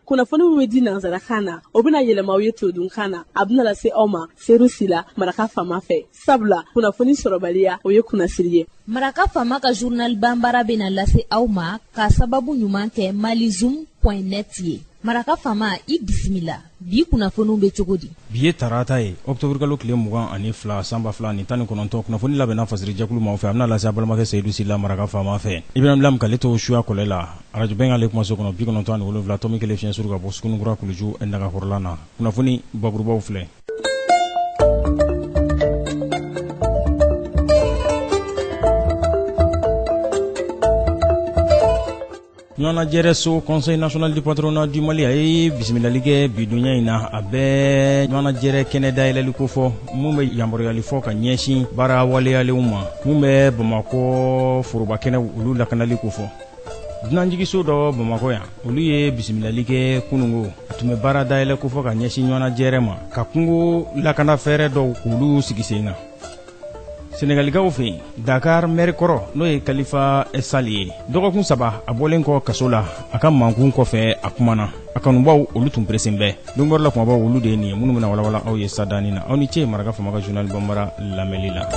kunnafoni min bɛ di nanzarakan na o bɛna yɛlɛma aw ye todunkan na a bɛna lase aw ma seeru sila maraka faama fɛ sabula kunnafoni sɔrɔbaliya o ye kunnasiri ye. Maraka faama ka journal banbara bɛna lase aw ma ka sababu ɲuman kɛ malizoom.net ye. Maraka faama i bisimila bi kunnafoniw bɛ cogo di? Bi ye tarata ye octobre kalo tile 22 sanba 2019 kunnafoni labɛnna fasiri jɛkulu ma fɛ a bɛna lase a balimakɛ Seyidu Sila maraka faama fɛ. Ibrahim Lam k'ale to suya kɔlɛ la radio bɛn ale kumaso kɔnɔ 97.7 tɔmi kelen fiɲɛ suru ka bɔ Sukunikura Kuluju Ndakakɔrɔla na. Kunnafoni bakurubaw filɛ. Ɲɔgɔnna jɛrɛ so Conseil national du patronat du Mali a ye bisimilali kɛ bidonya in na a bɛ ɲɔgɔnna jɛrɛ kɛnɛ dayɛlɛli ko fɔ mun bɛ yamaruyali fɔ ka ɲɛsin baara waleyalenw ma mun bɛ Bamakɔ foroba kɛnɛ olu lakanali ko fɔ. Dunanjigiso dɔ Bamakɔ yan olu ye bisimilali kɛ kunungo a tun bɛ baara dayɛlɛ ko fɔ ka ɲɛsin ɲɔgɔnna jɛrɛ ma ka kungo lakana fɛɛrɛ dɔw olu sigi sen na. Senegalikaw fɛ yen Dakar maire kɔrɔ n'o ye Kalifa Sall ye dɔgɔkun 3 a bɔlen kɔ kaso la a ka mankun kɔfɛ a kumana a kanubaw olu tun presen bɛɛ don wɛrɛ la kumabaw olu de ye nin ye minnu bɛna walawala aw ye sadani na aw ni ce maraka faama ka journal banbara lamɛnli la.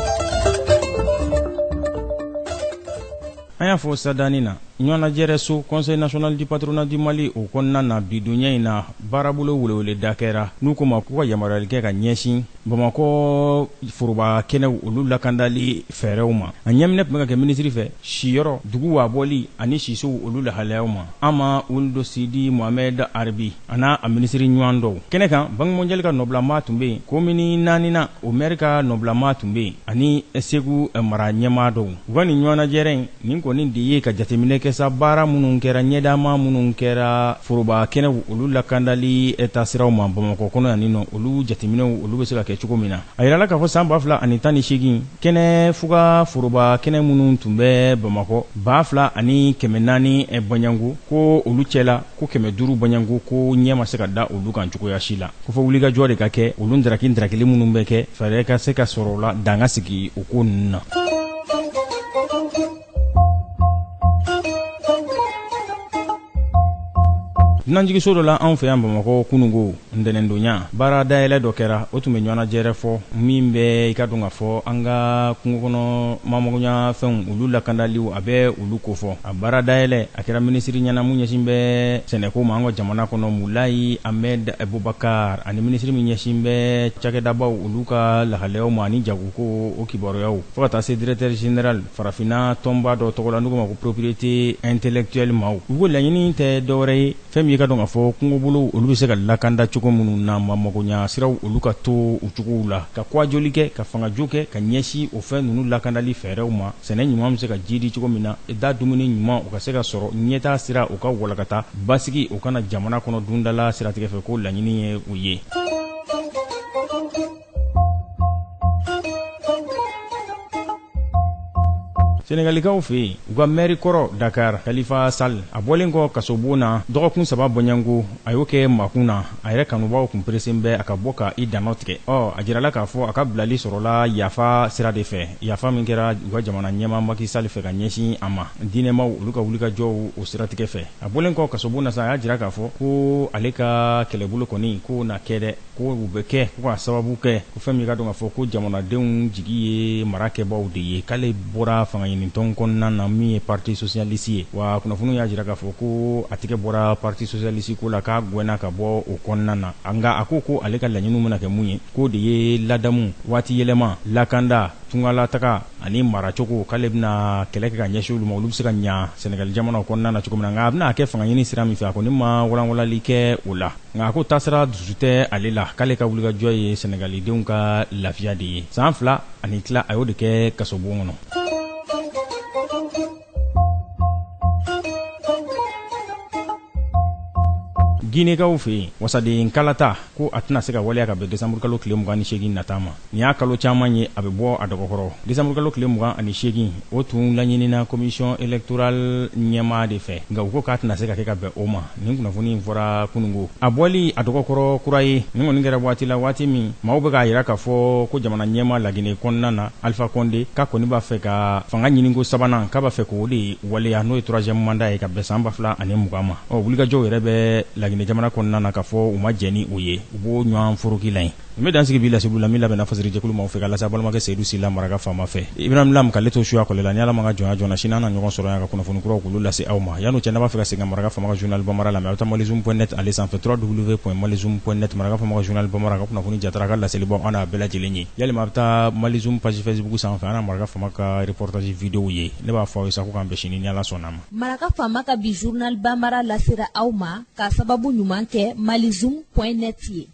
An y'a fɔ sadani na ɲɔgɔnna jɛrɛ so Conseil national du patronat du Mali o kɔnɔna na bidonya in na baarabolo welewele da kɛra n'u ko ma k'u ka yamaruyali kɛ ka ɲɛsin Bamakɔ foroba kɛnɛw olu lakandali fɛɛrɛw ma a ɲɛminɛ tun bɛ ka kɛ minisiri fɛ siyɔrɔ dugu wabɔli ani sisow olu lahalayaw ma an ma Uludo Sidi Mohamed Arabi a n'a a minisiri ɲɔgɔn dɔw kɛnɛ kan Banque mondiale ka nɔbilama tun bɛ yen komini 4nan o maire ka nɔbilama tun bɛ yen ani Segu mara ɲɛmaa dɔw u ka nin ɲɔgɔnna jɛrɛ in nin kɔni de ye ka jateminɛ kɛ sa baara minnu kɛra ɲɛdama minnu kɛra foroba kɛnɛw olu lakandali taasiraw ma Bamakɔ kɔnɔ yan nɔ olu jateminɛw olu bɛ se ka kɛ cogo min na a yirala k'a fɔ san 2018 kɛnɛ fuga foroba kɛnɛ minnu tun bɛ Bamakɔ 2400 Banyangu ko olu cɛla ko 500 Banyangu ko ɲɛ ma se ka da olu kan cogoya si la ko fɔ wulikajɔ de ka kɛ olu ndaraki minnu bɛ kɛ fɛɛrɛ ka se ka sɔrɔ la danga sigi o ko ninnu na. Dunanjigiso dɔ la anw fɛ yan Bamakɔ kunungo ntɛnɛndonya baara dayɛlɛ dɔ kɛra o tun bɛ ɲɔgɔnna jɛrɛ fɔ min bɛ i ka dɔn ka fɔ an ka kungo kɔnɔ maamagonya fɛnw olu lakandaliw a bɛ olu ko fɔ a baara dayɛlɛ a kɛra minisiri ɲɛna mun ɲɛsin bɛ sɛnɛko ma an ka jamana kɔnɔ Mulayi Ahmed Abubakar ani minisiri min ɲɛsin bɛ cakɛdabaw olu ka lahalayaw ma ani jagoko o kibaruyaw fo ka taa se directeur général farafinna tɔnba dɔ tɔgɔ la n'u ko ma ko propriété intellectuelle ma u ko laɲini tɛ dɔwɛrɛ ye fɛn min ka dɔn ka fɔ kungobolo olu bɛ se ka lakanda cogo minnu na magonya siraw olu ka to u cogow la ka kuwajoli kɛ ka fangajo kɛ ka ɲɛsin o fɛn ninnu lakandali fɛɛrɛw ma sɛnɛ ɲuman bɛ se ka jidi cogo min na da dumuni ɲuman o ka se ka sɔrɔ ɲɛtaa sira o ka walakata basigi o kana jamana kɔnɔ dundala siratigɛ fɛ ko laɲini ye o ye. Senegalikaw fɛ yen u ka maire kɔrɔ Dakar Kalifa Sall a bɔlen kɔ kasobon na dɔgɔkun 3 Banyango a y'o kɛ makun na a yɛrɛ kanubaw kun presen bɛ a ka bɔ ka i danɔ tigɛ a jirala k'a fɔ a ka bilali sɔrɔla yafa sira de fɛ yafa min kɛra u ka jamana ɲɛmaa Macky Sall fɛ ka ɲɛsin a ma diinɛmaw olu ka wulikajɔw o siratigɛ fɛ a bɔlen kɔ kasobon na sa a y'a jira k'a fɔ ko ale ka kɛlɛbolo kɔni ko na kɛ dɛ ko u bɛ kɛ ko ka sababu kɛ ko fɛn min ka dɔn k'a fɔ ko jamanadenw jigi ye marakɛbaw de ye k'ale bɔra fanga ɲini tɔn kɔnɔna na min ye parti socialiste ye wa kunnafoniw y'a jira k'a fɔ ko a tigɛ bɔra parti socialiste ko la k'a gɛnna ka bɔ o kɔnɔna na nka a ko ale ka laɲiniw bɛna kɛ mun ye ko de ye ladamu waati yɛlɛma lakanda tungalataga ani maracogo k'ale bɛna kɛlɛ kɛ ka ɲɛsin olu ma olu bɛ se ka ɲa Senegal jamana kɔnɔna na cogo min na nka a bɛna kɛ fanga ɲini sira min fɛ a ko ni ma walanwalali kɛ o la nka a ko taasira dusu tɛ ale la k'ale ka wulikajɔ ye Senegalidenw ka lafiya de ye san 2 ani tila a y'o de kɛ kasobon kɔnɔ. Guinékaw fɛ yen wasaden kalata ko a tɛna se ka waleya ka bɛn décembre kalo tile 28 nata ma nin y'a kalo caman ye a bɛ bɔ a dɔgɔkɔrɔ décembre kalo tile 28 o tun laɲinina commission électorale ɲɛmaa de fɛ nka u ko k'a tɛna se ka kɛ ka bɛn o ma nin kunnafoni in fɔra kunungo a bɔli a dɔgɔkɔrɔ kura ye nin kɔni kɛra waati la waati min maaw bɛ k'a jira k'a fɔ ko jamana ɲɛmaa Laginɛ kɔnɔna na Alpha Condé k'a kɔni b'a fɛ ka fanga ɲiniko sabanan k'a b'a fɛ k'o de waleya n'o ye 3e mandat ye ka bɛn san 2020 ma wulikajɔw yɛrɛ bɛ Laginɛ nin jamana kɔnɔna na k'a fɔ u ma jɛ ni o ye u b'o ɲɔgɔn foroki la yen n bɛ dansigi bi lasibu la min labɛnna fasiri jɛkulu maaw fɛ ka lase balimakɛ Seydou Sila maraka faama fɛ Ibrahim Lam k'ale to suya kɔlɛ la ni Ala ma ka jɔnya joona sini an na ɲɔgɔn sɔrɔ yan ka kunnafoni kuraw k'olu lase aw ma yan'o cɛ n'a b'a fɛ ka segin maraka faama ka journal Bamara lamɛn aw bɛ taa malizoom.net ale sanfɛ www.malizoom.net maraka faama ka journal Bamara ka kunnafoni jatara ka laselibaw an n'a bɛɛ lajɛlen ye yalima a bɛ taa Malizoom page Facebook sanfɛ an na maraka faama ka reportage vidéo ye ne b'a fɔ aw ye sa ko k'an bɛn sini ni Ala sɔnna ma. Maraka faama ka bi journal Bambara lasera aw ma ka sababu ɲuman kɛ malizoom.net ye.